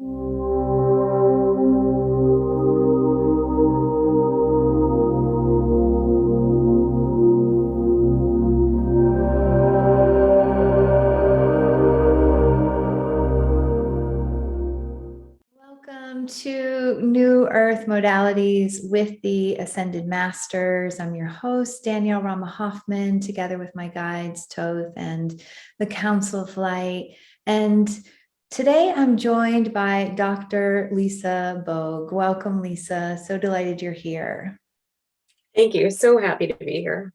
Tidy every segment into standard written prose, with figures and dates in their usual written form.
Welcome to New Earth Modalities with the Ascended Masters. I'm your host, Danielle Rama Hoffman, together with my guides, Toth and the Council of Light. And today I'm joined by Dr. Lisa Bogue. Welcome, Lisa. So delighted you're here. Thank you. So happy to be here.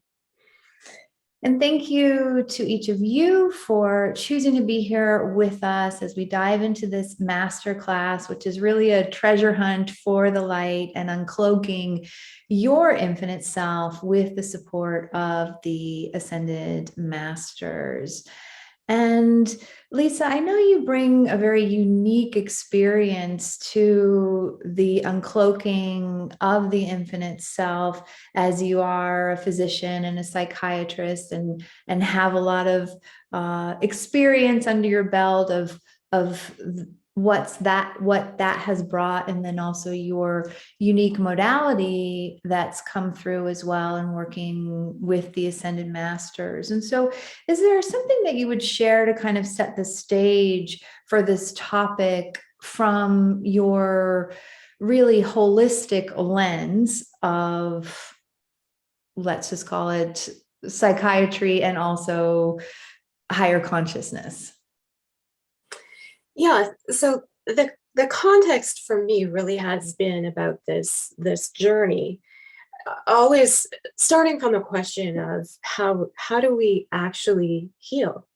And thank you to each of you for choosing to be here with us as we dive into this masterclass, which is really a treasure hunt for the light and uncloaking your infinite self with the support of the Ascended Masters. And Lisa, I know you bring a very unique experience to the uncloaking of the infinite self, as you are a physician and a psychiatrist and have a lot of experience under your belt of what that has brought, and then also your unique modality that's come through as well in working with the Ascended Masters. And so is there something that you would share to kind of set the stage for this topic from your really holistic lens of, let's just call it psychiatry and also higher consciousness? Yeah, so the context for me really has been about this journey, always starting from the question of how do we actually heal?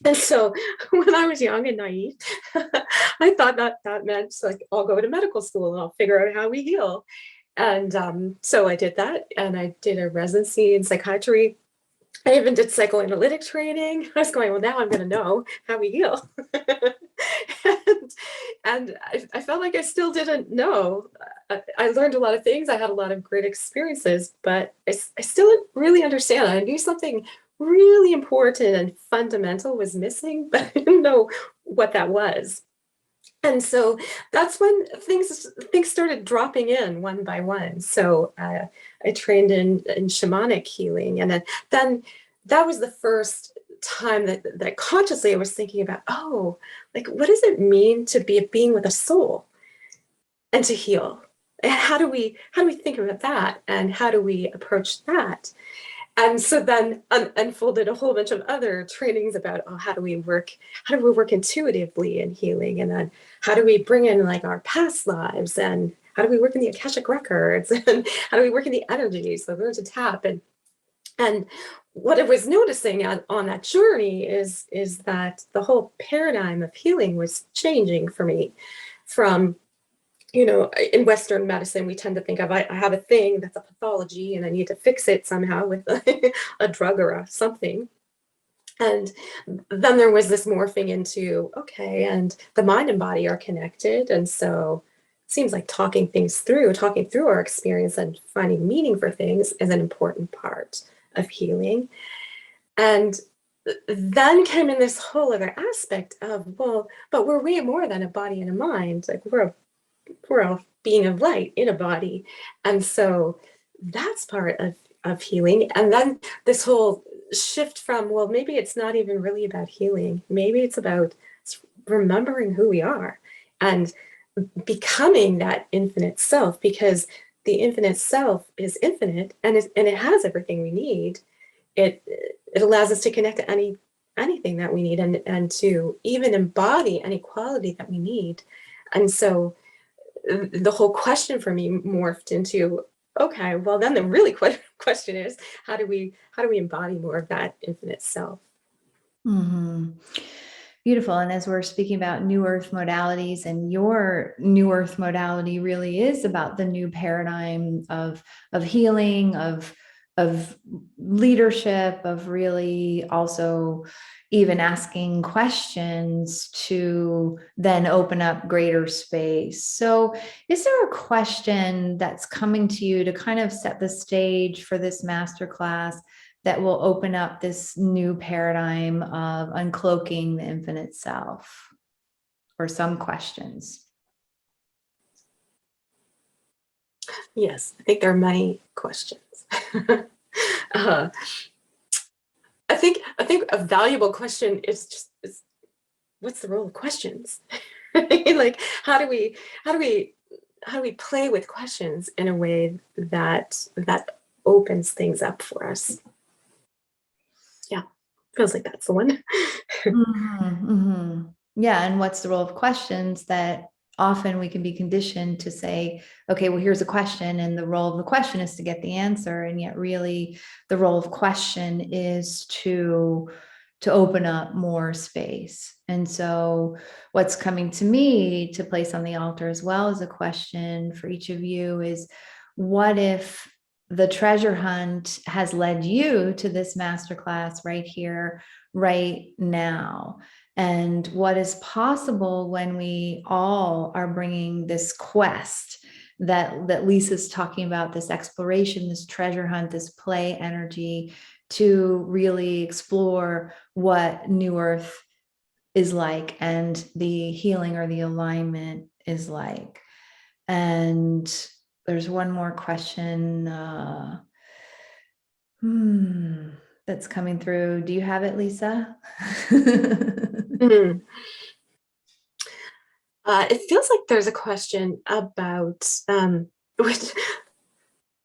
And so when I was young and naive, I thought that meant like I'll go to medical school and I'll figure out how we heal. And so I did that, and I did a residency in psychiatry. I even did psychoanalytic training. I was going, well, now I'm going to know how we heal. and I felt like I still didn't know. I learned a lot of things. I had a lot of great experiences, but I still didn't really understand. I knew something really important and fundamental was missing, but I didn't know what that was. And so that's when things started dropping in one by one. So I trained in shamanic healing, and then that was the first time that consciously I was thinking about, oh, like what does it mean to be a being with a soul and to heal? And how do we think about that, and how do we approach that? And so then unfolded a whole bunch of other trainings about, oh, how do we work intuitively in healing, and then how do we bring in like our past lives, and how do we work in the Akashic records, and how do we work in the energies, so learn to tap. And what I was noticing on that journey is that the whole paradigm of healing was changing for me. From, in Western medicine, we tend to think of, I have a thing that's a pathology and I need to fix it somehow with a drug or something. And then there was this morphing into, okay, and the mind and body are connected. And so it seems like talking through our experience and finding meaning for things is an important part of healing. And then came in this whole other aspect of, well, but we're way more than a body and a mind. Like we're a being of light in a body. And so that's part of healing. And then this whole shift from, well, maybe it's not even really about healing. Maybe it's about remembering who we are and becoming that infinite self, because the infinite self is infinite, and it has everything we need. It allows us to connect to anything that we need, and to even embody any quality that we need. And so the whole question for me morphed into, okay, well then the really question is, how do we embody more of that infinite self? Mm-hmm. Beautiful. And as we're speaking about new earth modalities, and your new earth modality really is about the new paradigm of healing, of leadership, of really also even asking questions to then open up greater space. So is there a question that's coming to you to kind of set the stage for this masterclass that will open up this new paradigm of uncloaking the infinite self? or some questions. Yes, I think there are many questions. uh, I think a valuable question is what's the role of questions? Like how do we play with questions in a way that opens things up for us? Yeah, feels like that's the one. Yeah, and what's the role of questions? That often we can be conditioned to say, okay, well, here's a question, and the role of the question is to get the answer, and yet really the role of question is to open up more space. And so what's coming to me to place on the altar, as well as a question for each of you, is what if the treasure hunt has led you to this masterclass right here, right now? And what is possible when we all are bringing this quest that Lisa's talking about, this exploration, this treasure hunt, this play energy, to really explore what New Earth is like and the healing or the alignment is like. And there's one more question that's coming through. Do you have it, Lisa? Mhm. It feels like there's a question about which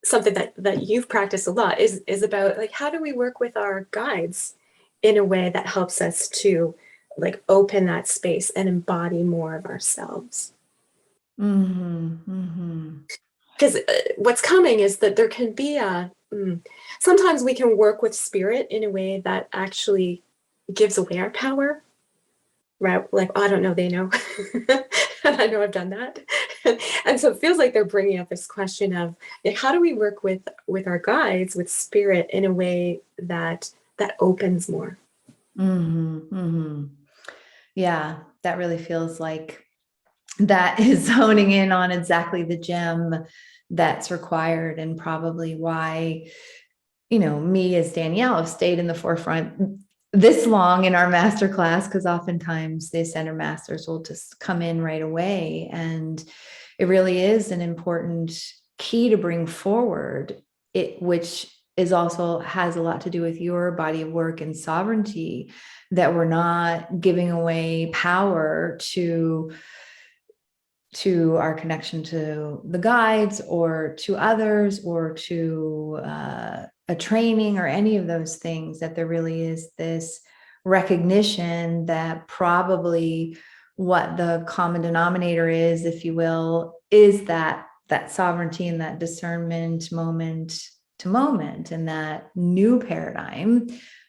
something that you've practiced a lot is about, like, how do we work with our guides in a way that helps us to like open that space and embody more of ourselves? Because what's coming is that there can be sometimes we can work with spirit in a way that actually gives away our power, right? Like, oh, I don't know, they know. And I know I've done that. And so it feels like they're bringing up this question of, like, how do we work with our guides, with spirit, in a way that opens more? Yeah, that really feels like that is honing in on exactly the gem that's required, and probably why, me as Danielle have stayed in the forefront this long in our masterclass, because oftentimes the ascended masters will just come in right away. And it really is an important key to bring forward, which is also has a lot to do with your body of work and sovereignty, that we're not giving away power to our connection to the guides or to others or to a training or any of those things, that there really is this recognition that probably what the common denominator is, if you will, is that sovereignty and that discernment moment to moment, and that new paradigm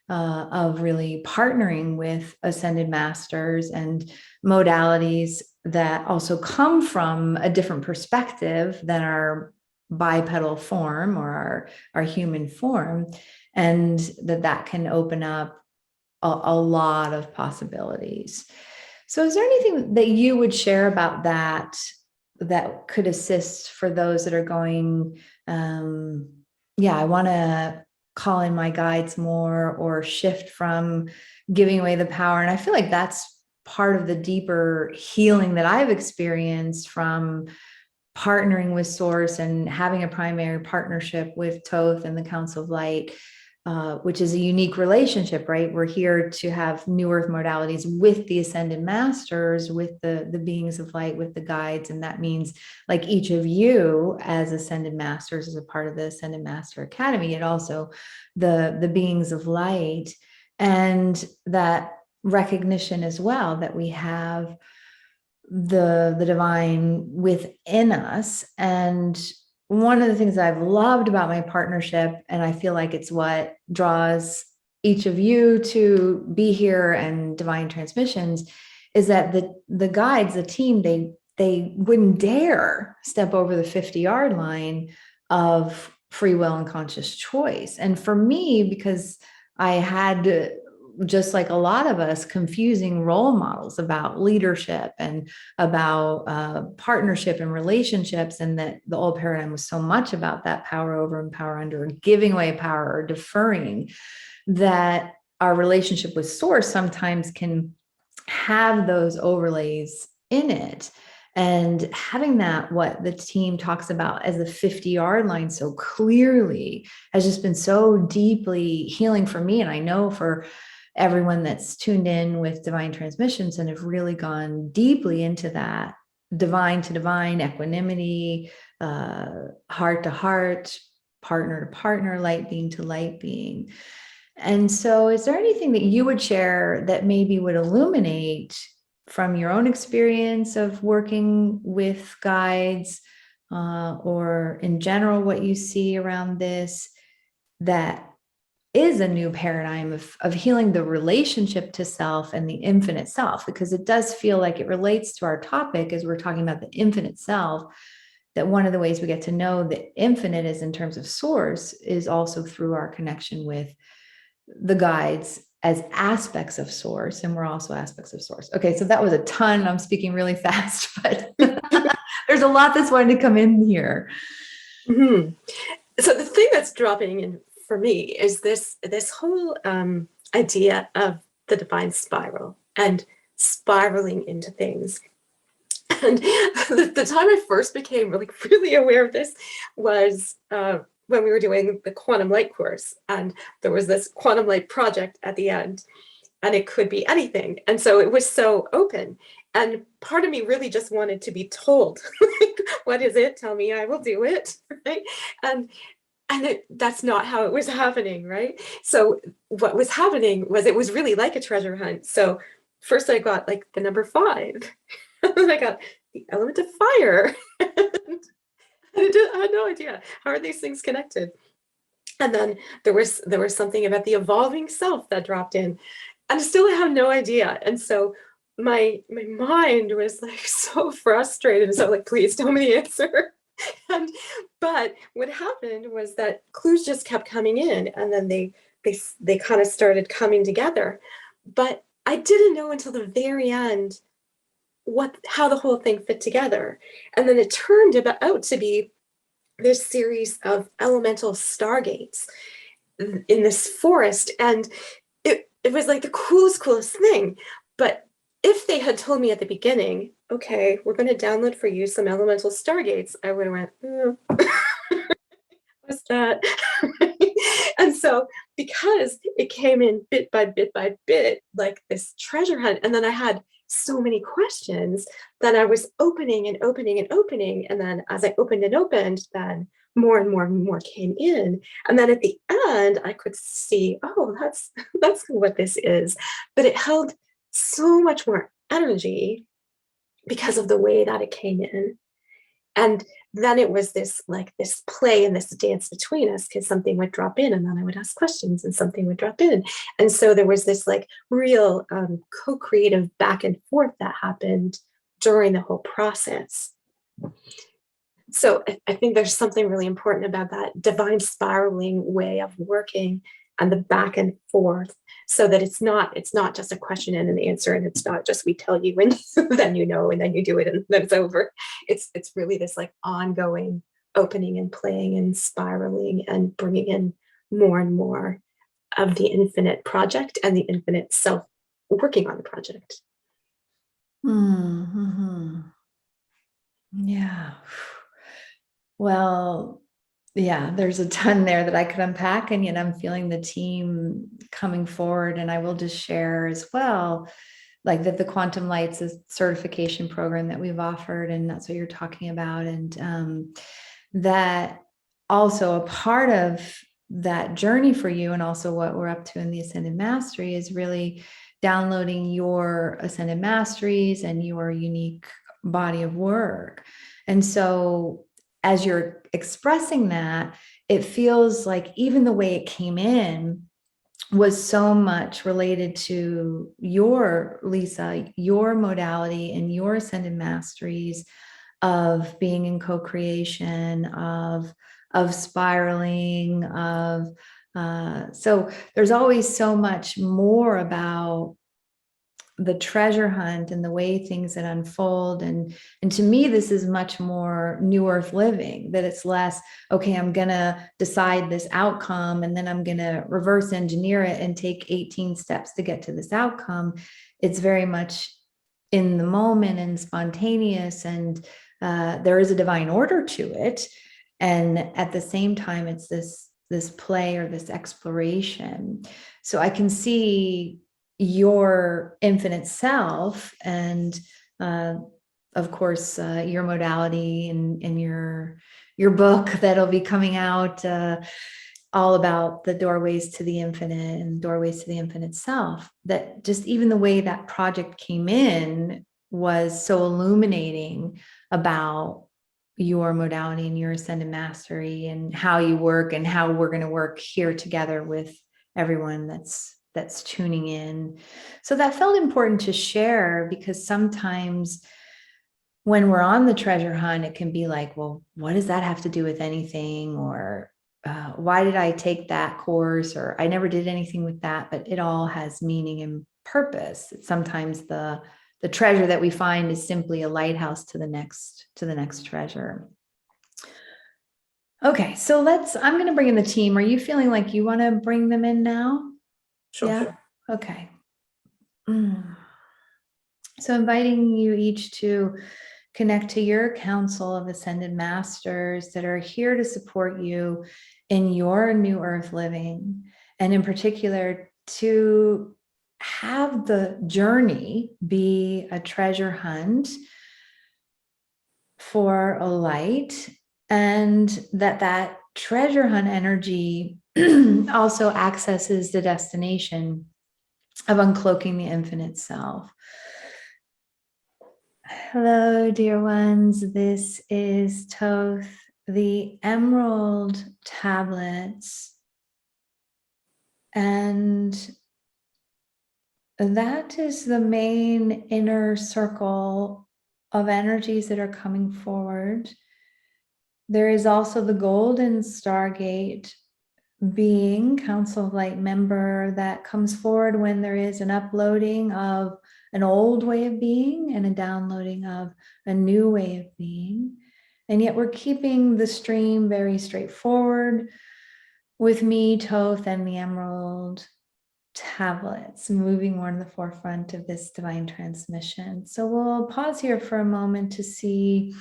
of really partnering with ascended masters and modalities that also come from a different perspective than our bipedal form or our human form, and that can open up a lot of possibilities. So is there anything that you would share about that could assist for those that are going, I want to call in my guides more, or shift from giving away the power? And I feel like that's part of the deeper healing that I've experienced from partnering with Source and having a primary partnership with Thoth and the Council of Light, which is a unique relationship, right? We're here to have New Earth modalities with the Ascended Masters, with the beings of light, with the guides. And that means, like, each of you as Ascended Masters is a part of the Ascended Master Academy, and also the beings of light, and that recognition as well that we have the divine within us. And one of the things I've loved about my partnership, and I feel like it's what draws each of you to be here and divine transmissions, is that the guides, the team, they wouldn't dare step over the 50-yard line of free will and conscious choice. And for me, because I had, just like a lot of us, confusing role models about leadership and about partnership and relationships, and that the old paradigm was so much about that power over and power under, and giving away power or deferring, that our relationship with Source sometimes can have those overlays in it. And having that, what the team talks about as the 50-yard line so clearly, has just been so deeply healing for me. And I know for everyone that's tuned in with Divine Transmissions and have really gone deeply into that divine to divine equanimity, heart to heart, partner to partner, light being to light being. And so is there anything that you would share that maybe would illuminate from your own experience of working with guides, or in general, what you see around this, that is a new paradigm of healing the relationship to self and the infinite self? Because it does feel like it relates to our topic as we're talking about the infinite self, that one of the ways we get to know the infinite is in terms of source is also through our connection with the guides as aspects of source, and we're also aspects of source. Okay, so that was a ton. I'm speaking really fast, but there's a lot that's wanting to come in here. Mm-hmm. So the thing that's dropping in for me is this whole idea of the divine spiral and spiraling into things. And the time I first became really aware of this was when we were doing the quantum light course, and there was this quantum light project at the end, and it could be anything. And so it was so open. And part of me really just wanted to be told, like, what is it? Tell me, I will do it. Right. And that's not how it was happening, right? So what was happening was it was really like a treasure hunt. So first I got like the number 5, and then I got the element of fire. And I had no idea, how are these things connected? And then there was something about the evolving self that dropped in, and still I have no idea. And so my mind was like so frustrated, and so like, please tell me the answer. But what happened was that clues just kept coming in, and then they kind of started coming together. But I didn't know until the very end how the whole thing fit together. And then it turned out to be this series of elemental stargates in this forest. And it was like the coolest thing. But if they had told me at the beginning, okay, we're going to download for you some elemental stargates, I would have went, what's that? And so because it came in bit by bit, like this treasure hunt, and then I had so many questions that I was opening. And then as I opened and opened, then more and more came in. And then at the end, I could see, oh, that's what this is. But it held so much more energy because of the way that it came in. And then it was this play and this dance between us, because something would drop in and then I would ask questions and something would drop in. And so there was this like real co-creative back and forth that happened during the whole process. So I think there's something really important about that divine spiraling way of working and the back and forth, so that it's not just a question and an answer, and it's not just we tell you and then you know and then you do it and then it's over. It's really this like ongoing opening and playing and spiraling and bringing in more and more of the infinite project and the infinite self working on the project. Mm-hmm. Yeah. Well, yeah, there's a ton there that I could unpack, and yet I'm feeling the team coming forward. And I will just share as well, like that the Quantum Lights is a certification program that we've offered, and that's what you're talking about. And that also a part of that journey for you, and also what we're up to in the Ascended Mastery, is really downloading your Ascended Masteries and your unique body of work. And so as you're expressing that, it feels like even the way it came in was so much related to your, Lisa, your modality and your Ascended Masteries of being in co-creation, of spiraling, so there's always so much more about the treasure hunt and the way things that unfold. And to me, this is much more New Earth living, that it's less, okay, I'm going to decide this outcome and then I'm going to reverse engineer it and take 18 steps to get to this outcome. It's very much in the moment and spontaneous, and there is a divine order to it. And at the same time, it's this play or this exploration. So I can see your infinite self, and of course your modality and your book that'll be coming out, all about the doorways to the infinite and doorways to the infinite self. That just even the way that project came in was so illuminating about your modality and your ascended mastery and how you work and how we're going to work here together with everyone that's tuning in. So that felt important to share, because sometimes when we're on the treasure hunt, it can be like, well, what does that have to do with anything? Or why did I take that course? Or I never did anything with that. But it all has meaning and purpose. Sometimes the treasure that we find is simply a lighthouse to the next treasure. Okay, so I'm going to bring in the team. Are you feeling like you want to bring them in now? Sure. Yeah. Okay. So inviting you each to connect to your council of ascended masters that are here to support you in your new earth living, and in particular to have the journey be a treasure hunt for a light, and that treasure hunt energy also accesses the destination of uncloaking the infinite self. Hello, dear ones. This is Toth, the emerald tablets. And that is the main inner circle of energies that are coming forward. There is also the golden stargate being, Council of Light member, that comes forward when there is an uploading of an old way of being and a downloading of a new way of being. And yet we're keeping the stream very straightforward with me, Toth, and the emerald tablets moving more in the forefront of this divine transmission. So we'll pause here for a moment to see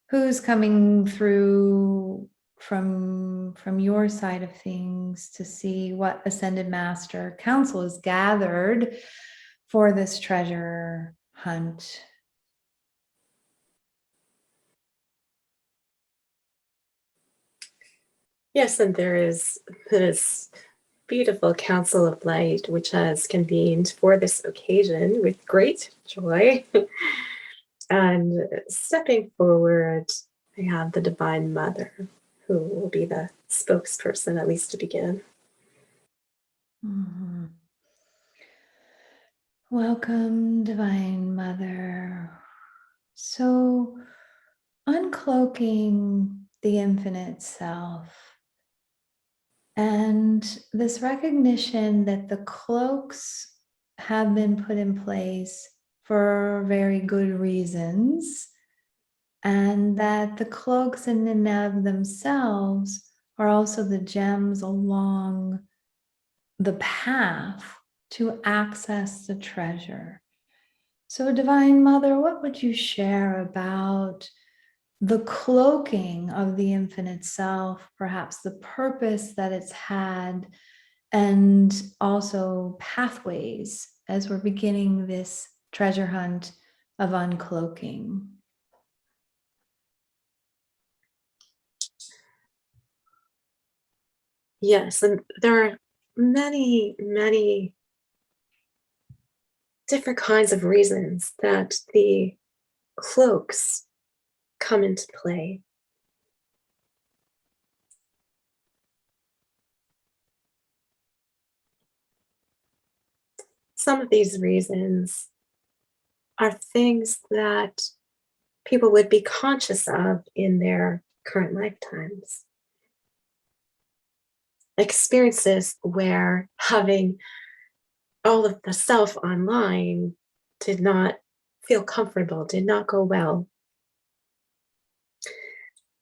who's coming through from your side of things, to see what ascended master council is gathered for this treasure hunt. Yes, and there is this beautiful Council of Light, which has convened for this occasion with great joy. And stepping forward, I have the Divine Mother, who will be the spokesperson, at least to begin. Mm-hmm. Welcome, Divine Mother. So, uncloaking the infinite self, and this recognition that the cloaks have been put in place for very good reasons, and that the cloaks in and of themselves are also the gems along the path to access the treasure. So, Divine Mother, what would you share about the cloaking of the infinite self, perhaps the purpose that it's had, and also pathways as we're beginning this treasure hunt of uncloaking? Yes, and there are many, many different kinds of reasons that the cloaks come into play. Some of these reasons are things that people would be conscious of in their current lifetimes. Experiences where having all of the self online did not feel comfortable, did not go well.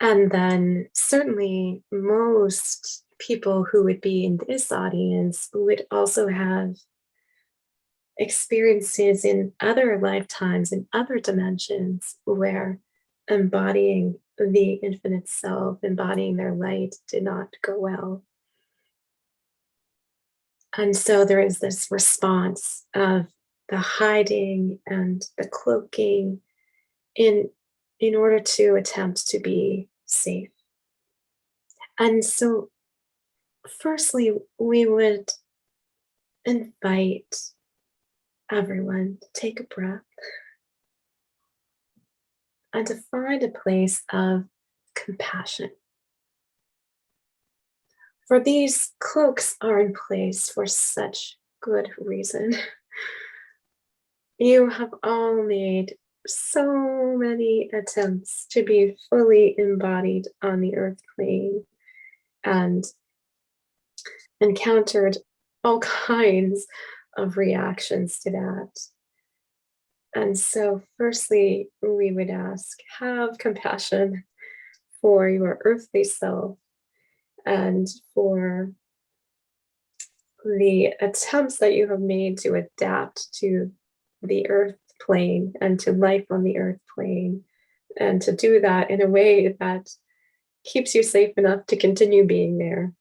And then certainly most people who would be in this audience would also have experiences in other lifetimes, in other dimensions, where embodying the infinite self, embodying their light did not go well. And so there is this response of the hiding and the cloaking in in order to attempt to be safe. And so firstly, we would invite everyone to take a breath and to find a place of compassion. For these cloaks are in place for such good reason. You have all made so many attempts to be fully embodied on the earth plane and encountered all kinds of reactions to that. And so, firstly, we would ask, have compassion for your earthly self and for the attempts that you have made to adapt to the earth plane and to life on the earth plane, and to do that in a way that keeps you safe enough to continue being there.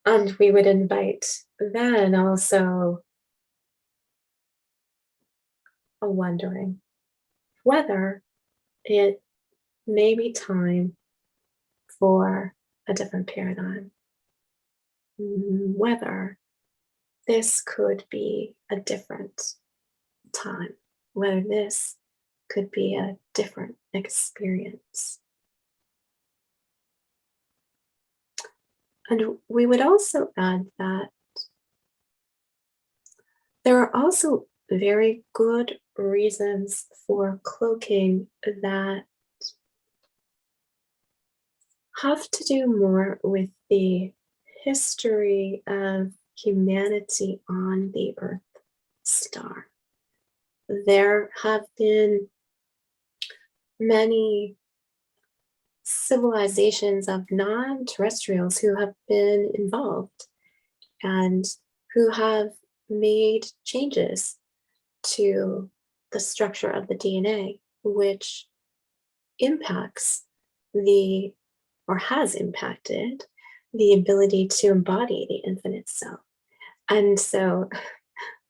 And we would invite then also a wondering whether it may be time for a different paradigm, whether this could be a different time, whether this could be a different experience. And we would also add that there are also very good reasons for cloaking that have to do more with the history of humanity on the Earth star. There have been many civilizations of non-terrestrials who have been involved and who have made changes to the structure of the DNA, which impacts the, or has impacted, the ability to embody the infinite self. And so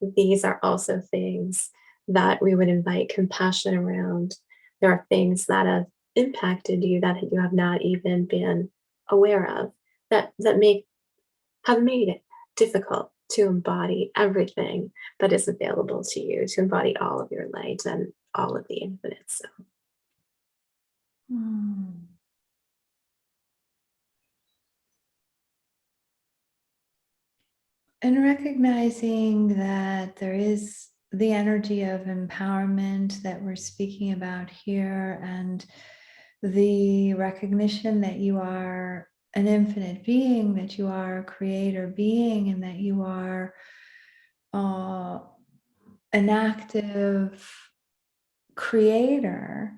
these are also things that we would invite compassion around. There are things that have impacted you that you have not even been aware of, that have made it difficult to embody everything that is available to you, to embody all of your light and all of the infinite self. Hmm. And recognizing that there is the energy of empowerment that we're speaking about here, and the recognition that you are an infinite being, that you are a creator being, and that you are an active creator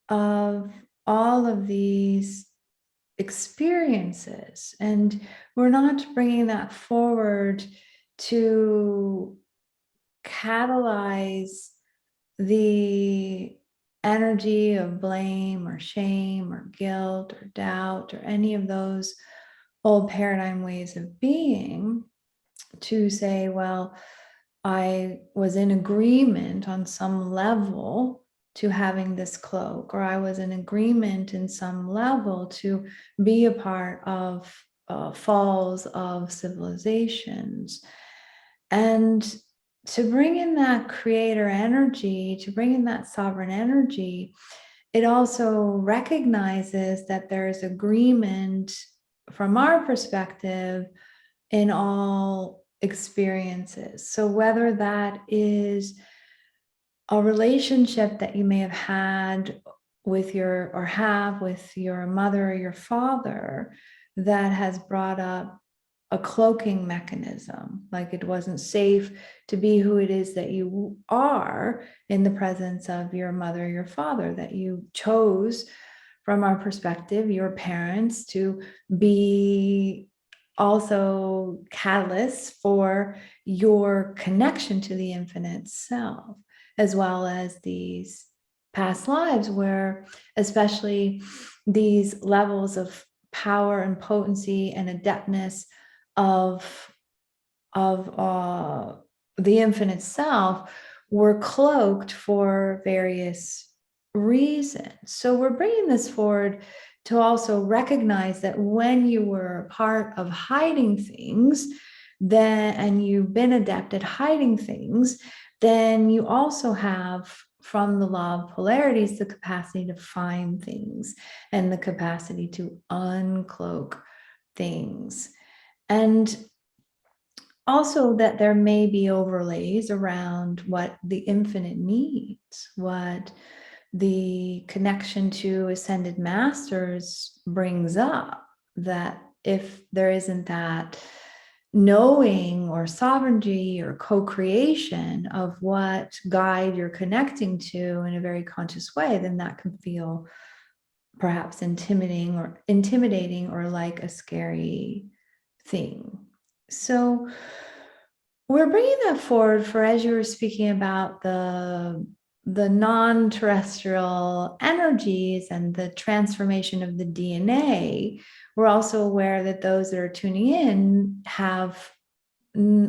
of all of these experiences. And we're not bringing that forward to catalyze the energy of blame or shame or guilt or doubt or any of those old paradigm ways of being, to say, well, I was in agreement on some level to having this cloak, or I was in agreement in some level to be a part of falls of civilizations. And to bring in that creator energy, to bring in that sovereign energy, it also recognizes that there's agreement from our perspective in all experiences. So whether that is a relationship that you may have had with your, or have with your mother or your father, that has brought up a cloaking mechanism, like it wasn't safe to be who it is that you are in the presence of your mother or your father, that you chose, from our perspective, your parents, to be also catalysts for your connection to the infinite self, as well as these past lives where especially these levels of power and potency and adeptness of the infinite self were cloaked for various reasons. So we're bringing this forward to also recognize that when you were a part of hiding things, then and you've been adept at hiding things, then you also have from the law of polarities the capacity to find things and the capacity to uncloak things. And also that there may be overlays around what the infinite needs, what the connection to ascended masters brings up, that if there isn't that knowing or sovereignty or co-creation of what guide you're connecting to in a very conscious way, then that can feel perhaps intimidating or like a scary thing. So we're bringing that forward for, as you were speaking about the non-terrestrial energies and the transformation of the DNA, we're also aware that those that are tuning in have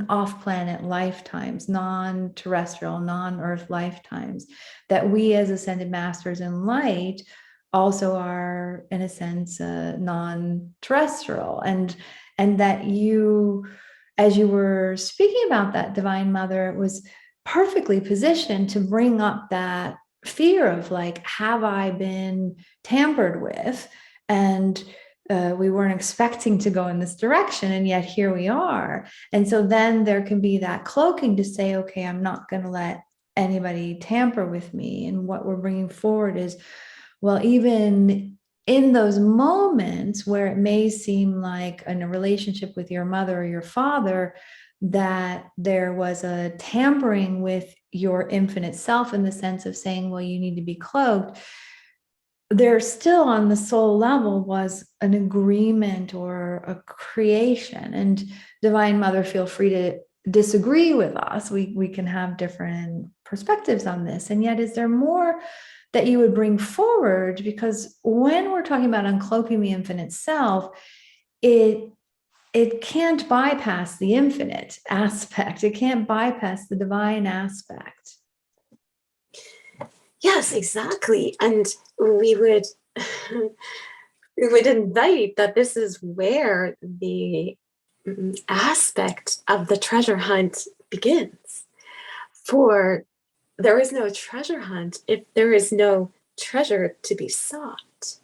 off-planet lifetimes, non-terrestrial, non-earth lifetimes, that we as ascended masters in light also are, in a sense, non-terrestrial, and that you, as you were speaking about that Divine Mother, was perfectly positioned to bring up that fear of like, have I been tampered with? And we weren't expecting to go in this direction, and yet here we are. And so then there can be that cloaking to say, okay, I'm not going to let anybody tamper with me. And what we're bringing forward is, well, even in those moments where it may seem like in a relationship with your mother or your father, that there was a tampering with your infinite self in the sense of saying, well, you need to be cloaked, there still on the soul level was an agreement or a creation. And Divine Mother, feel free to disagree with us. We can have different perspectives on this. And yet, is there more that you would bring forward? Because when we're talking about uncloaking the infinite self, it can't bypass the infinite aspect. It can't bypass the divine aspect. Yes, exactly. And we would we would invite that this is where the aspect of the treasure hunt begins. For there is no treasure hunt if there is no treasure to be sought.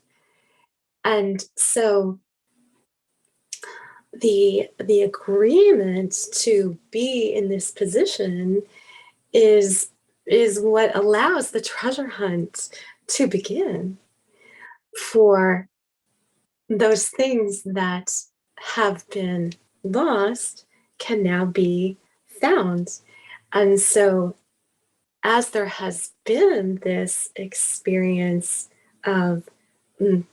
And so the agreement to be in this position is what allows the treasure hunt to begin. For those things that have been lost can now be found. And so as there has been this experience of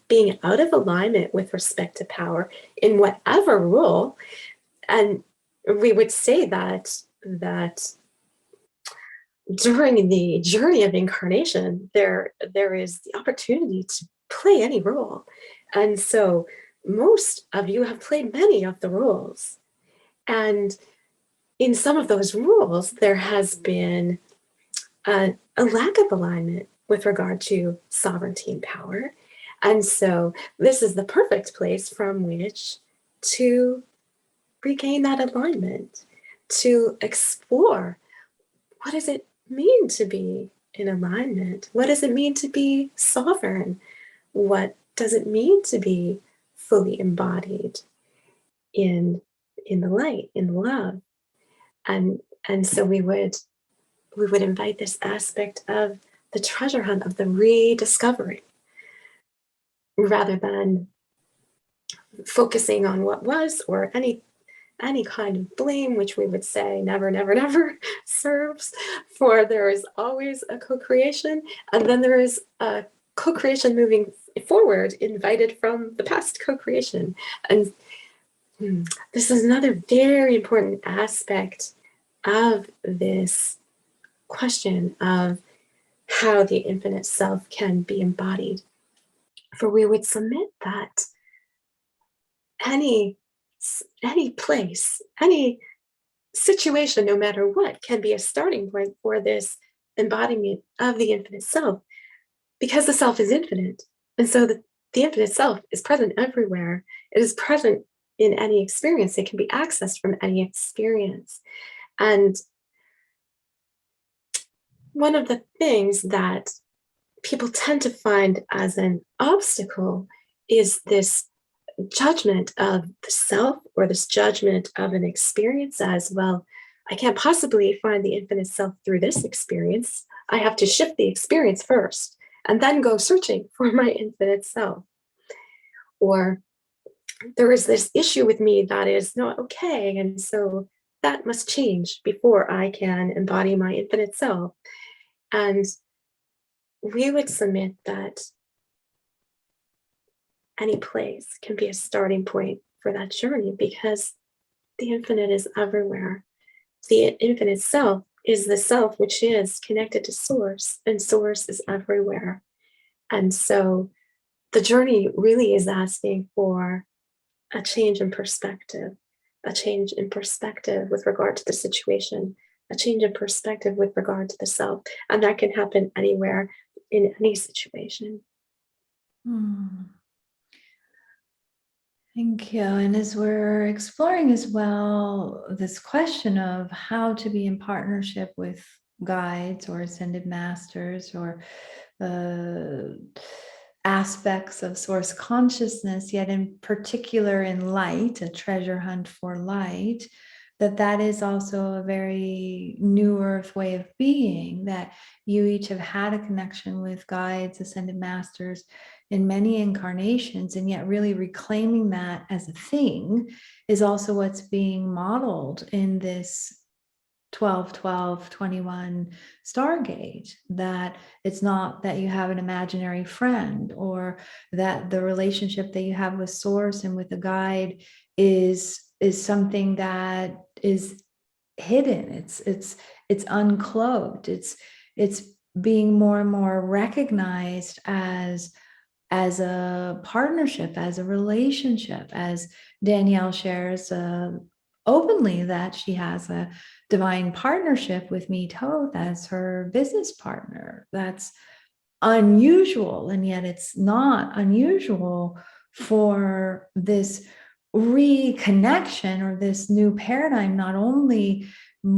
being out of alignment with respect to power in whatever role, and we would say that during the journey of incarnation, there is the opportunity to play any role. And so most of you have played many of the roles. And in some of those roles, there has been a lack of alignment with regard to sovereignty and power. And so this is the perfect place from which to regain that alignment, to explore, what does it mean to be in alignment? What does it mean to be sovereign? What does it mean to be fully embodied in the light, in love? And so we would invite this aspect of the treasure hunt, of the rediscovering, rather than focusing on what was, or any kind of blame, which we would say never, never, never serves. For there is always a co-creation, and then there is a co-creation moving forward, invited from the past co-creation. And This is another very important aspect of this question of how the infinite self can be embodied. For we would submit that any any place, any situation, no matter what, can be a starting point for this embodiment of the infinite self, because the self is infinite. And so the infinite self is present everywhere. It is present in any experience. It can be accessed from any experience. And one of the things that people tend to find as an obstacle is this judgment of the self, or this judgment of an experience as, well, I can't possibly find the infinite self through this experience. I have to shift the experience first and then go searching for my infinite self. Or there is this issue with me that is not okay, and so that must change before I can embody my infinite self. And we would submit that any place can be a starting point for that journey, because the infinite is everywhere. The infinite self is the self which is connected to source, and source is everywhere. And so the journey really is asking for a change in perspective, a change in perspective with regard to the situation, a change in perspective with regard to the self. And that can happen anywhere, in any situation. Thank you. And as we're exploring as well this question of how to be in partnership with guides or ascended masters, or aspects of source consciousness, yet in particular in light, a treasure hunt for light, that is also a very new earth way of being, that you each have had a connection with guides, ascended masters in many incarnations, and yet really reclaiming that as a thing is also what's being modeled in this 12, 12, 21 Stargate. That it's not that you have an imaginary friend, or that the relationship that you have with source and with a guide is something that is hidden. It's uncloaked. It's being more and more recognized as a partnership, as a relationship, as Danielle shares openly that she has a divine partnership with me, Toth, as her business partner. That's unusual, and yet it's not unusual for this reconnection or this new paradigm, not only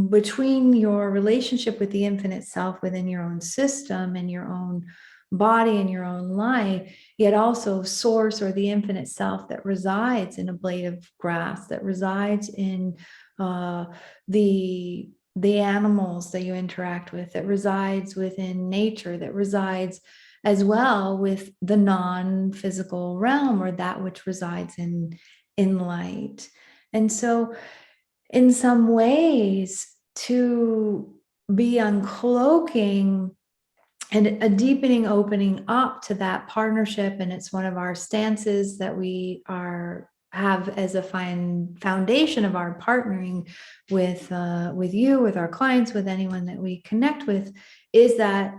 between your relationship with the infinite self within your own system and your own body and your own life, yet also source, or the infinite self that resides in a blade of grass, that resides in the animals that you interact with, that resides within nature, that resides as well with the non-physical realm, or that which resides in light. And so in some ways, to be uncloaking and a deepening, opening up to that partnership, and it's one of our stances that we have as a fine foundation of our partnering with you, with our clients, with anyone that we connect with, is that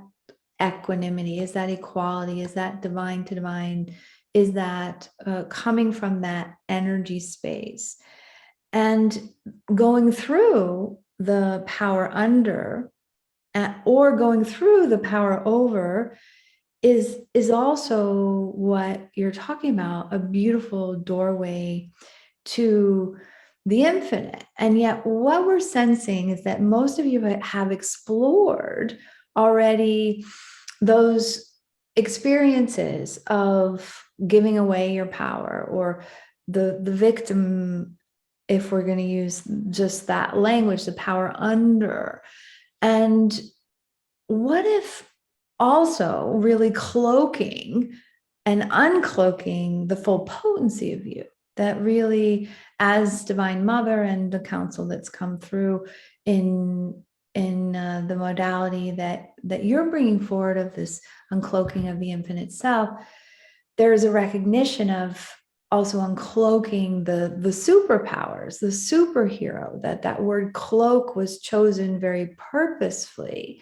equanimity, is that equality, is that divine to divine, is that coming from that energy space, and going through the power under, or going through the power over, is also what you're talking about, a beautiful doorway to the infinite. And yet what we're sensing is that most of you have explored already those experiences of giving away your power, or the victim, if we're going to use just that language, the power under. And what if also really cloaking and uncloaking the full potency of you, that really, as Divine Mother and the counsel that's come through in the modality that you're bringing forward of this uncloaking of the infinite self, there is a recognition of also uncloaking the superpowers, the superhero. That word cloak was chosen very purposefully.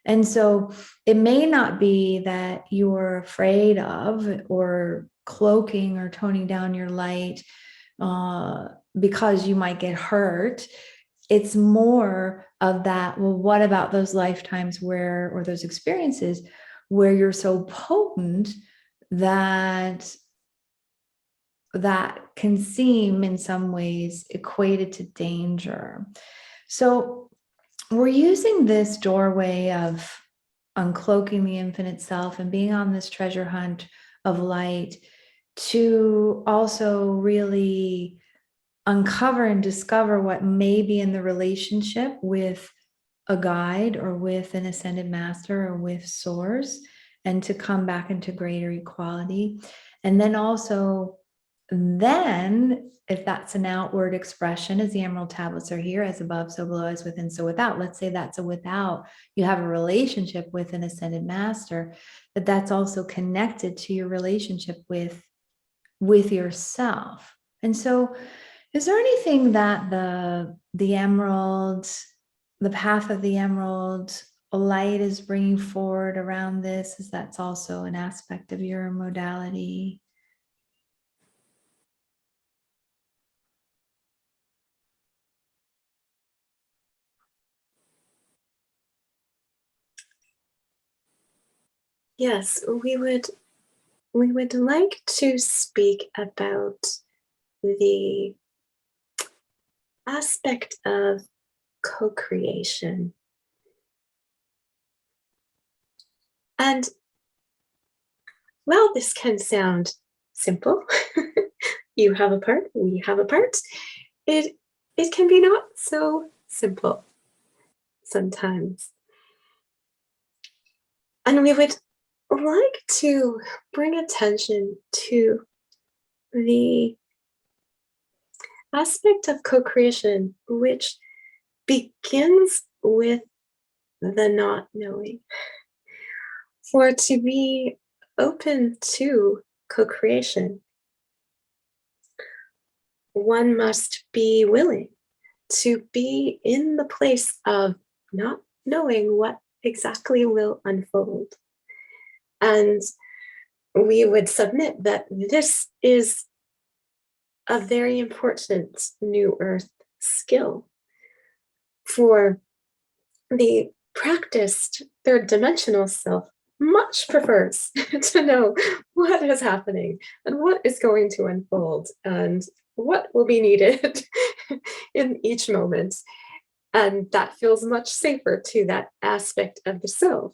And so it may not be that you're afraid of or cloaking or toning down your light because you might get hurt. It's more of that, well, what about those lifetimes where, or those experiences where you're so potent that that can seem in some ways equated to danger. So we're using this doorway of uncloaking the infinite self and being on this treasure hunt of light to also really uncover and discover what may be in the relationship with a guide or with an ascended master or with source, and to come back into greater equality. And then also, then if that's an outward expression, as the emerald tablets are here, as above, so below, as within, so without. Let's say that's a without. You have a relationship with an ascended master, but that's also connected to your relationship with yourself. And so, is there anything that the emerald, the path of the emerald light is bringing forward around this? Is that's also an aspect of your modality? Yes, we would like to speak about the aspect of co-creation. And well, this can sound simple. You have a part, we have a part. It can be not so simple sometimes. And we would like to bring attention to the aspect of co-creation which begins with the not knowing. For to be open to co-creation, one must be willing to be in the place of not knowing what exactly will unfold. And we would submit that this is a very important new earth skill. For the practiced third dimensional self much prefers to know what is happening and what is going to unfold and what will be needed in each moment. And that feels much safer to that aspect of the self.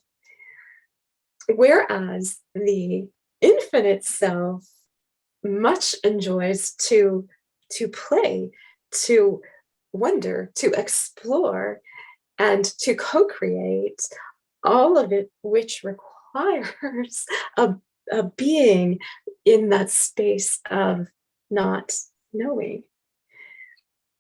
Whereas the infinite self much enjoys to play, to wonder, to explore, and to co-create, all of it which requires a being in that space of not knowing.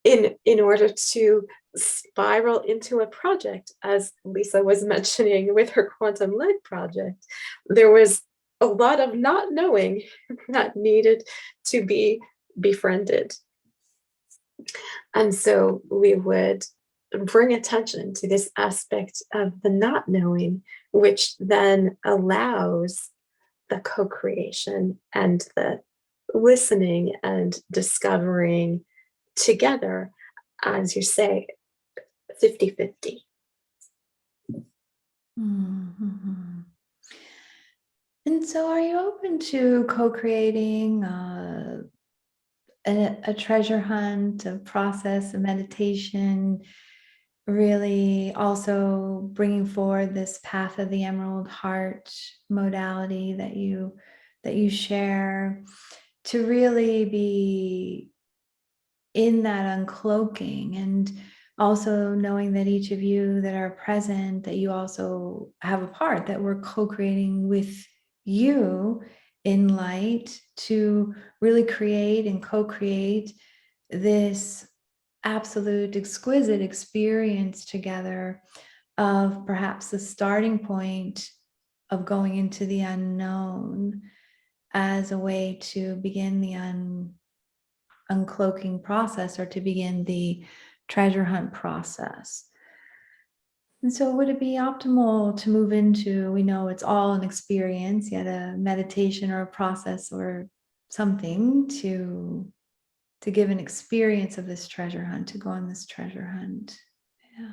In order to spiral into a project, as Lisa was mentioning with her quantum light project, there was a lot of not knowing that needed to be befriended. And so we would bring attention to this aspect of the not knowing, which then allows the co-creation and the listening and discovering together, as you say, 50-50. Mm-hmm. And so, are you open to co-creating a treasure hunt, a process, a meditation, really also bringing forward this path of the emerald heart modality that you share, to really be in that uncloaking, and also knowing that each of you that are present, that you also have a part, that we're co-creating with you in light to really create and co-create this absolute exquisite experience together of perhaps the starting point of going into the unknown, as a way to begin the uncloaking process, or to begin the treasure hunt process. And so would it be optimal to move into, we know it's all an experience, yet a meditation or a process or something to give an experience of this treasure hunt, to go on this treasure hunt? Yeah.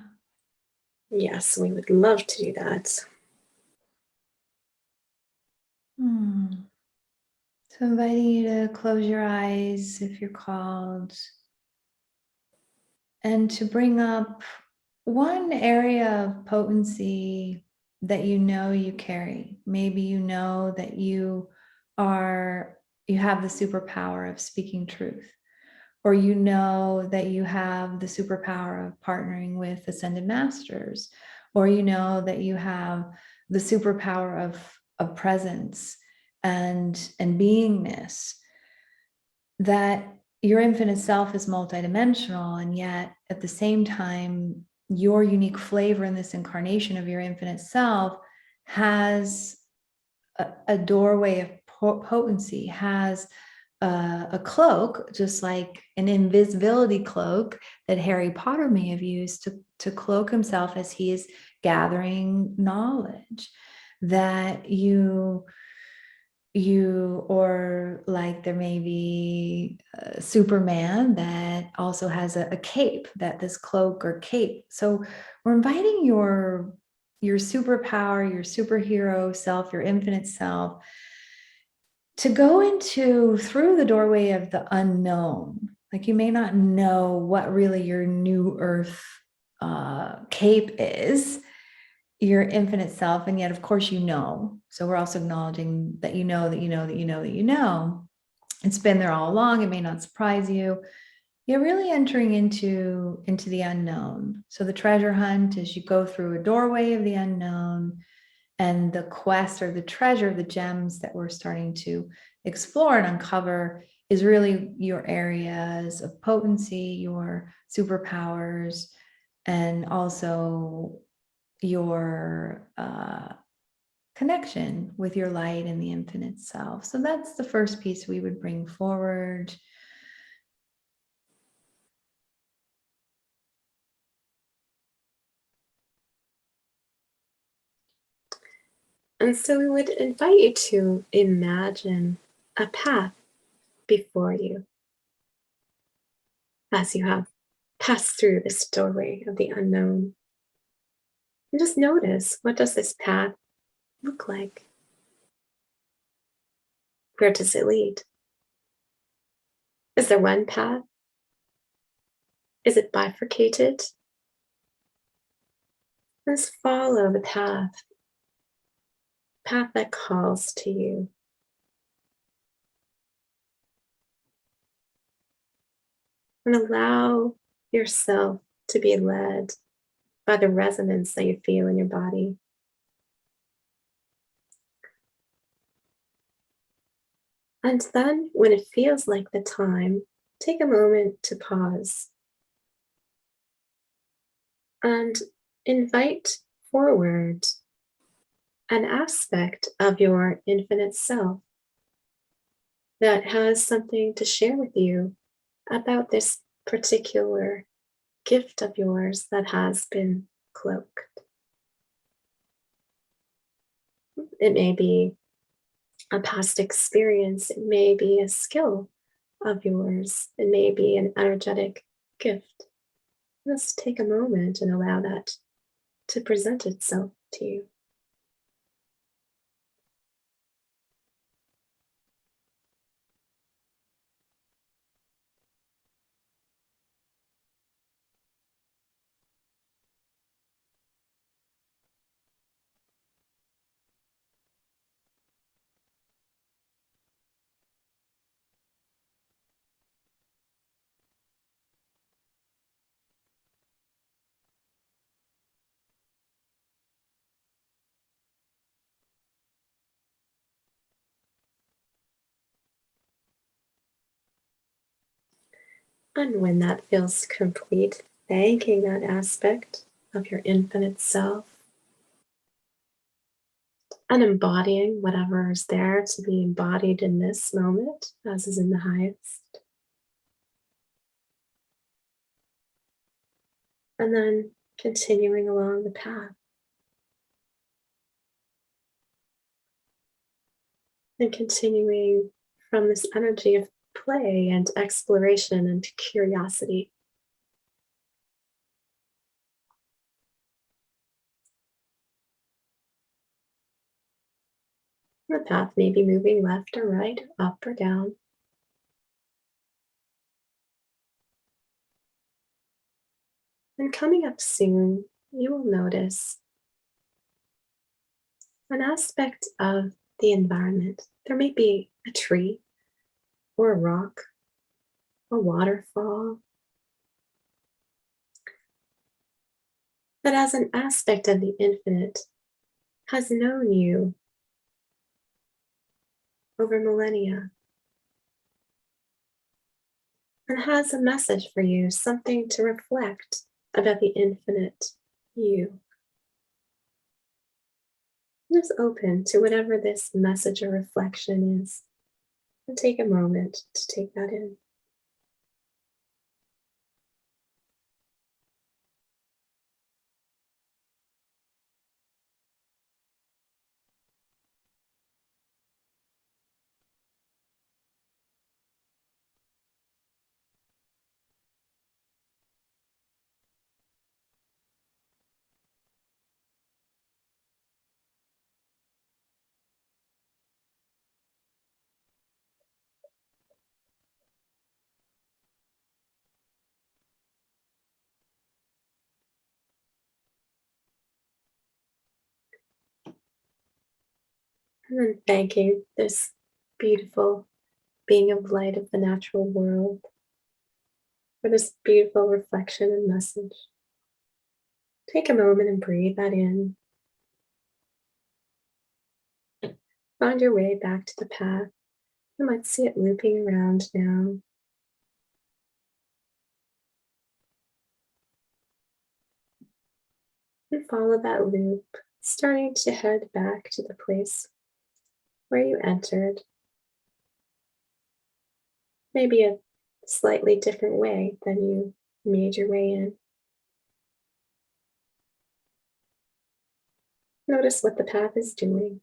Yes, we would love to do that. So inviting you to close your eyes if you're called, and to bring up one area of potency that you know you carry. Maybe you know that you have the superpower of speaking truth, or you know that you have the superpower of partnering with ascended masters, or you know that you have the superpower of presence and beingness, that your infinite self is multidimensional, and yet at the same time, your unique flavor in this incarnation of your infinite self has a doorway of potency, has a cloak, just like an invisibility cloak that Harry Potter may have used to cloak himself as he is gathering knowledge. That or like there may be Superman that also has a cape, that this cloak or cape. So we're inviting your superpower, your superhero self, your infinite self, to go into through the doorway of the unknown. Like, you may not know what really your new earth cape is, your infinite self, and yet of course you know. So we're also acknowledging that you know that you know that you know that you know. It's been there all along. It may not surprise you. You're really entering into the unknown. So the treasure hunt is you go through a doorway of the unknown, and the quest or the treasure, the gems that we're starting to explore and uncover, is really your areas of potency, your superpowers, and also your connection with your light and the infinite self. So that's the first piece we would bring forward. And so we would invite you to imagine a path before you as you have passed through this doorway of the unknown. And just notice, what does this path look like? Where does it lead? Is there one path? Is it bifurcated? Just follow the path that calls to you. And allow yourself to be led by the resonance that you feel in your body. And then, when it feels like the time, take a moment to pause and invite forward an aspect of your infinite self that has something to share with you about this particular gift of yours that has been cloaked. It may be a past experience, it may be a skill of yours, it may be an energetic gift. Let's take a moment and allow that to present itself to you. And when that feels complete, thanking that aspect of your infinite self, and embodying whatever is there to be embodied in this moment, as is in the highest. And then continuing along the path and continuing from this energy of play and exploration and curiosity. The path may be moving left or right, up or down. And coming up soon, you will notice an aspect of the environment. There may be a tree or a rock, a waterfall, that as an aspect of the infinite has known you over millennia and has a message for you, something to reflect about the infinite you. Just open to whatever this message or reflection is and take a moment to take that in. And then thanking this beautiful being of light of the natural world for this beautiful reflection and message. Take a moment and breathe that in. Find your way back to the path. You might see it looping around now. And follow that loop, starting to head back to the place where you entered. Maybe a slightly different way than you made your way in. Notice what the path is doing.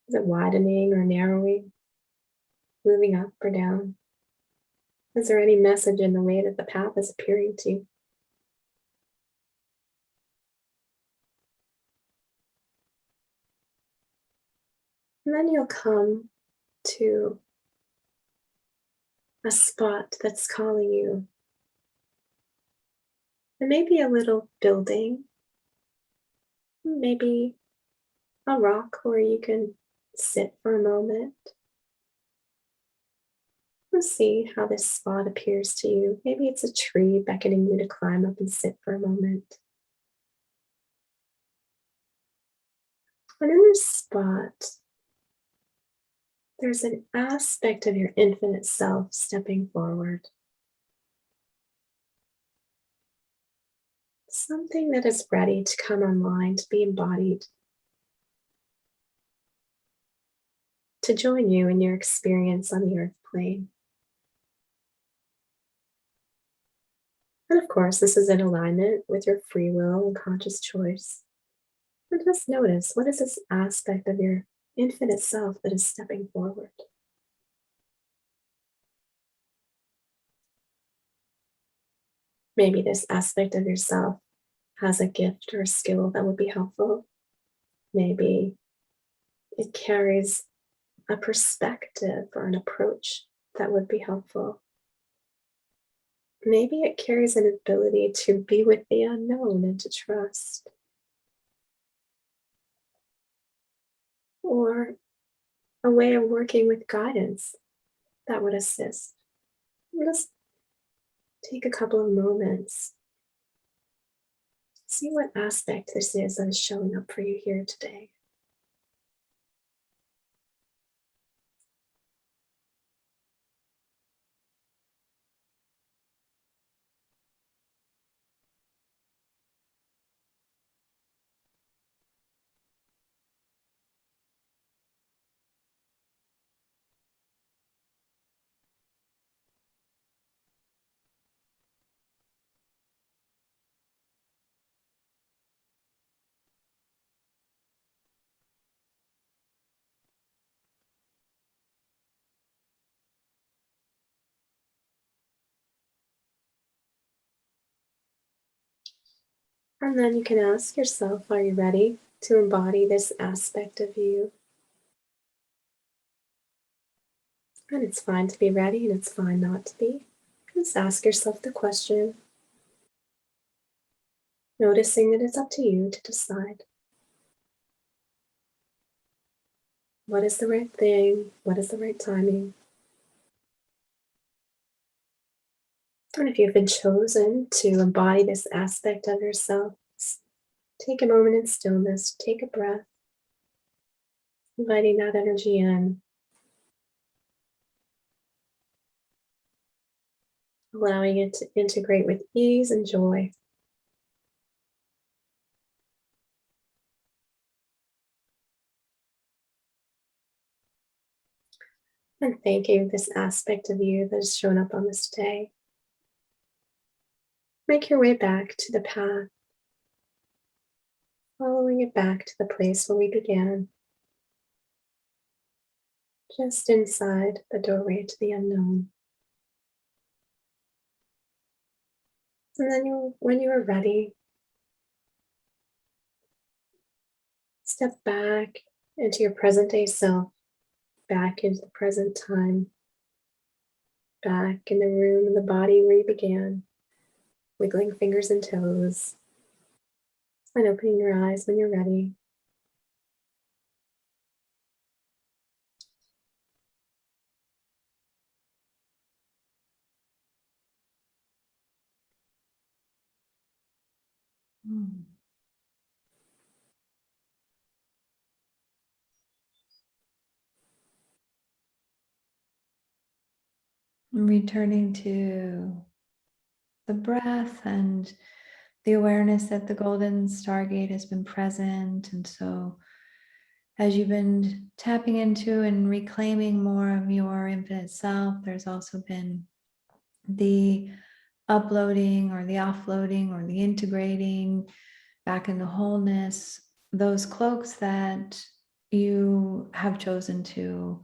Is it widening or narrowing? Moving up or down? Is there any message in the way that the path is appearing to you? And then you'll come to a spot that's calling you. There may be a little building, maybe a rock where you can sit for a moment. And see how this spot appears to you. Maybe it's a tree beckoning you to climb up and sit for a moment. And in this spot, there's an aspect of your infinite self stepping forward. Something that is ready to come online, to be embodied, to join you in your experience on the earth plane. And of course, this is in alignment with your free will and conscious choice. And just notice, what is this aspect of your infinite self that is stepping forward? Maybe this aspect of yourself has a gift or a skill that would be helpful. Maybe it carries a perspective or an approach that would be helpful. Maybe it carries an ability to be with the unknown and to trust. Or a way of working with guidance that would assist. Just take a couple of moments. See what aspect this is that is showing up for you here today. And then you can ask yourself, are you ready to embody this aspect of you? And it's fine to be ready and it's fine not to be. Just ask yourself the question, noticing that it's up to you to decide what is the right thing, what is the right timing. And if you've been chosen to embody this aspect of yourself, take a moment in stillness, take a breath, inviting that energy in, allowing it to integrate with ease and joy. And thanking this aspect of you that has shown up on this day. Make your way back to the path, following it back to the place where we began, just inside the doorway to the unknown. And then when you are ready, step back into your present day self, back into the present time, back in the room and the body where you began, wiggling fingers and toes, and opening your eyes when you're ready. Mm. Returning to the breath and the awareness that the golden stargate has been present. And so, as you've been tapping into and reclaiming more of your infinite self, there's also been the uploading or the offloading or the integrating back into wholeness, those cloaks that you have chosen to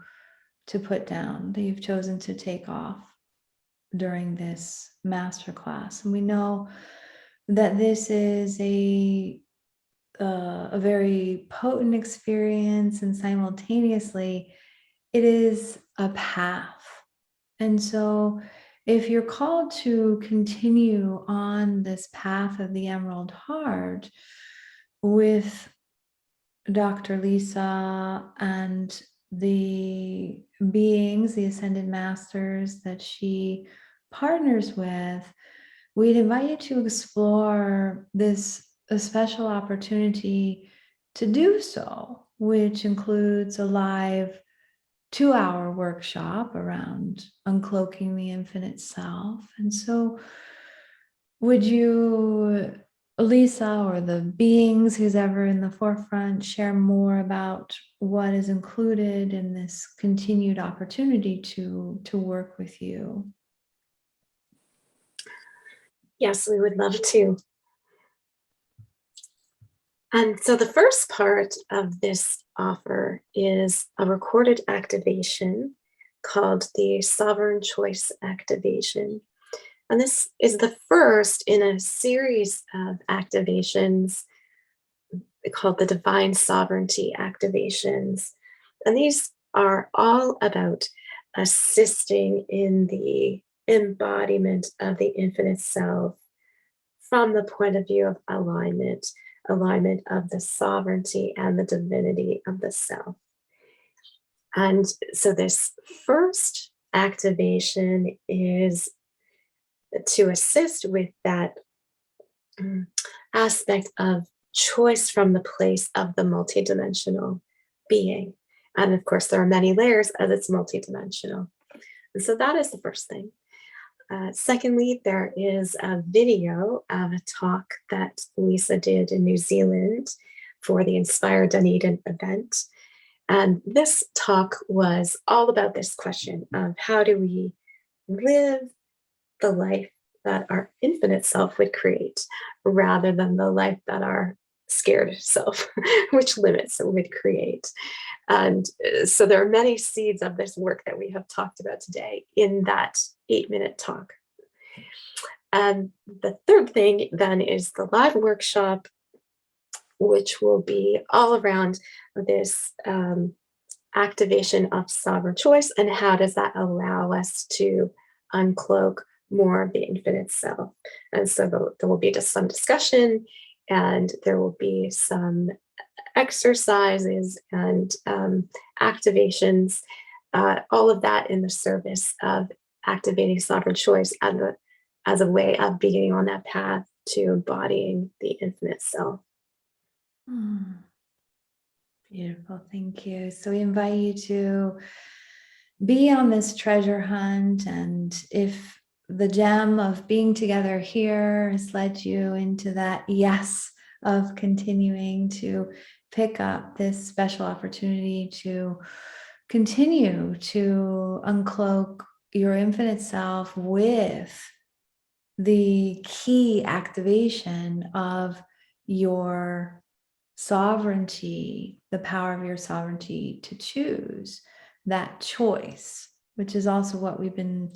put down, that you've chosen to take off during this masterclass. And we know that this is a very potent experience, and simultaneously it is a path. And so if you're called to continue on this path of the Emerald Heart with Dr. Lisa and the beings, the ascended masters that she partners with, we'd invite you to explore this a special opportunity to do so, which includes a live 2-hour workshop around uncloaking the infinite self. And so, would you, Lisa, or the beings who's ever in the forefront, share more about what is included in this continued opportunity to work with you? Yes, we would love to. And so the first part of this offer is a recorded activation called the Sovereign Choice Activation. And this is the first in a series of activations called the Divine Sovereignty Activations. And these are all about assisting in the embodiment of the infinite self from the point of view of alignment, alignment of the sovereignty and the divinity of the self. And so this first activation is to assist with that aspect of choice from the place of the multidimensional being. And of course, there are many layers as it's multidimensional. And so that is the first thing. Secondly, there is a video of a talk that Lisa did in New Zealand for the Inspire Dunedin event. And this talk was all about this question of how do we live the life that our infinite self would create rather than the life that our scared self, which limits would create. And so there are many seeds of this work that we have talked about today in that 8-minute talk. And the third thing then is the live workshop, which will be all around this activation of sovereign choice and how does that allow us to uncloak more of the infinite self. And so there will be just some discussion, and there will be some exercises and activations, all of that in the service of activating sovereign choice as a way of being on that path to embodying the infinite self. Beautiful. Thank you. So we invite you to be on this treasure hunt. And if the gem of being together here has led you into that yes of continuing to pick up this special opportunity to continue to uncloak your infinite self with the key activation of your sovereignty, the power of your sovereignty to choose that choice, which is also what we've been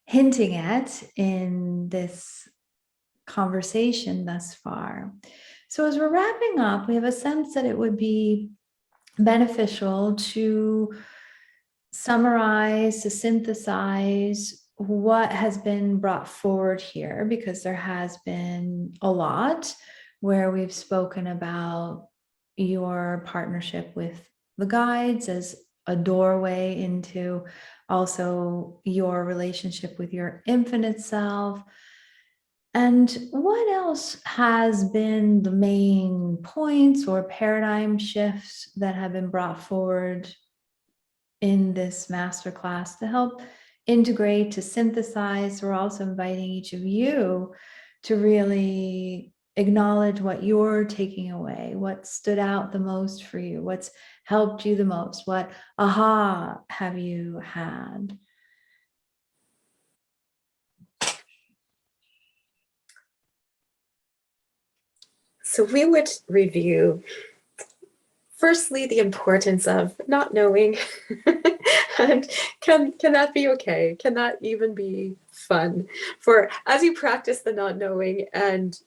hinting at in this conversation thus far. So as we're wrapping up, we have a sense that it would be beneficial to summarize, to synthesize what has been brought forward here, because there has been a lot where we've spoken about your partnership with the guides as a doorway into also your relationship with your infinite self. And what else has been the main points or paradigm shifts that have been brought forward in this masterclass to help integrate, to synthesize? We're also inviting each of you to really acknowledge what you're taking away, what stood out the most for you, what's helped you the most, what aha have you had? So we would review, firstly, the importance of not knowing. And can that be okay? Can that even be fun? For as you practice the not knowing and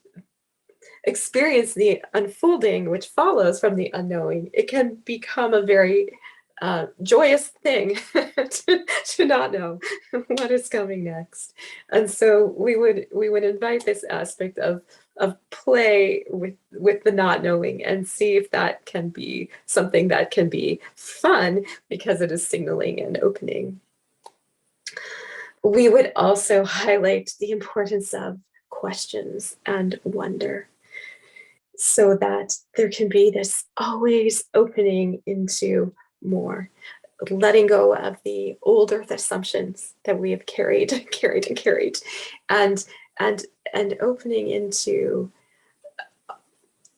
experience the unfolding which follows from the unknowing, it can become a very joyous thing to not know what is coming next. And so we would invite this aspect of play with the not knowing and see if that can be something that can be fun because it is signaling and opening. We would also highlight the importance of questions and wonder, so that there can be this always opening into more, letting go of the old earth assumptions that we have carried, and and opening into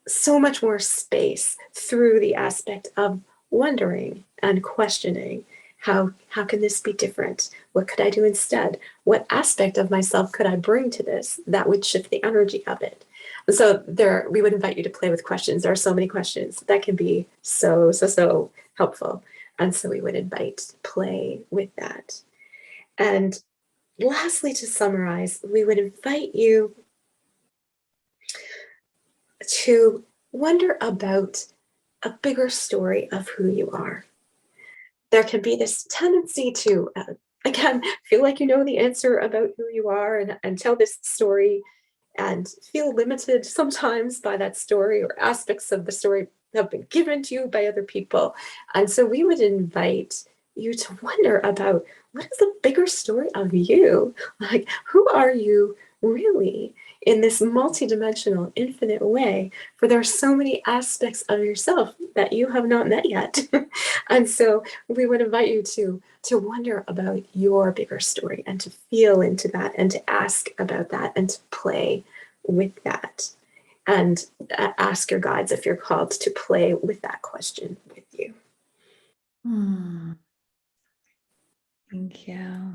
so much more space through the aspect of wondering and questioning. How can this be different? What could I do instead? What aspect of myself could I bring to this that would shift the energy of it? So we would invite you to play with questions. There are so many questions that can be so helpful. And so we would invite play with that. And lastly, to summarize, we would invite you to wonder about a bigger story of who you are. There can be this tendency to, again, feel like you know the answer about who you are and tell this story and feel limited sometimes by that story, or aspects of the story have been given to you by other people. And so we would invite you to wonder about, what is the bigger story of you? Like, who are you really in this multidimensional, infinite way? For there are so many aspects of yourself that you have not met yet. And so we would invite you to wonder about your bigger story and to feel into that and to ask about that and to play with that, and ask your guides if you're called to play with that question with you. Thank you.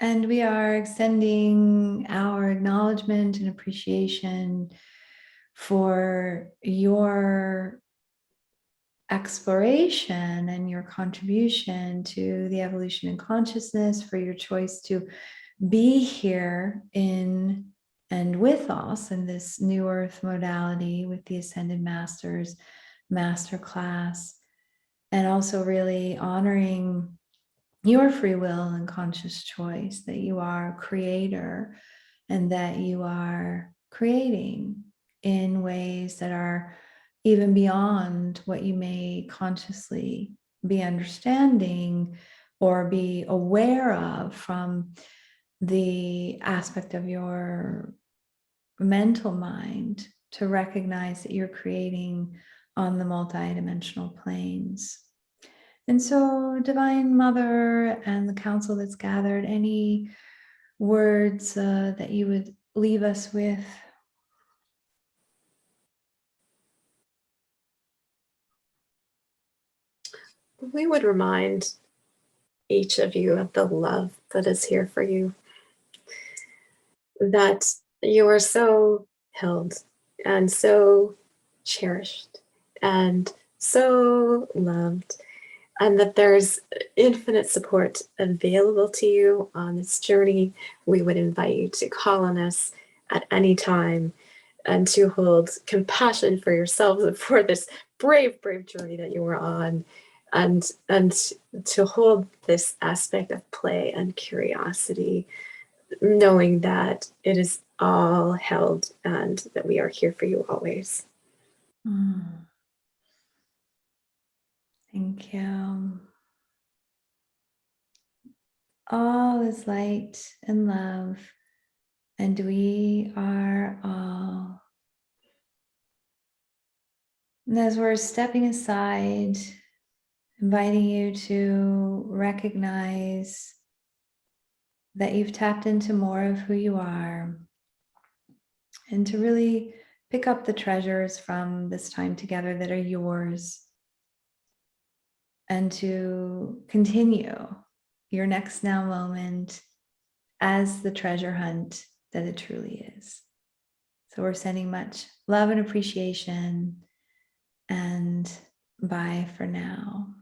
And we are extending our acknowledgement and appreciation for your exploration and your contribution to the evolution in consciousness, for your choice to be here in and with us in this New Earth modality with the Ascended Masters Masterclass, and also really honoring your free will and conscious choice, that you are a creator and that you are creating in ways that are even beyond what you may consciously be understanding or be aware of from the aspect of your mental mind, to recognize that you're creating on the multidimensional planes. And so, Divine Mother and the council that's gathered, any words that you would leave us with? We would remind each of you of the love that is here for you, that you are so held and so cherished and so loved, and that there's infinite support available to you on this journey. We would invite you to call on us at any time and to hold compassion for yourselves and for this brave, brave journey that you are on, and to hold this aspect of play and curiosity, knowing that it is all held and that we are here for you always. Thank you. All is light and love, and we are all. And as we're stepping aside, inviting you to recognize that you've tapped into more of who you are, and to really pick up the treasures from this time together that are yours, and to continue your next now moment as the treasure hunt that it truly is. So we're sending much love and appreciation, and bye for now.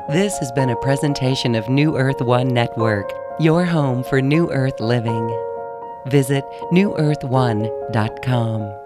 This has been a presentation of New Earth One Network, your home for New Earth living. Visit newearth1.com.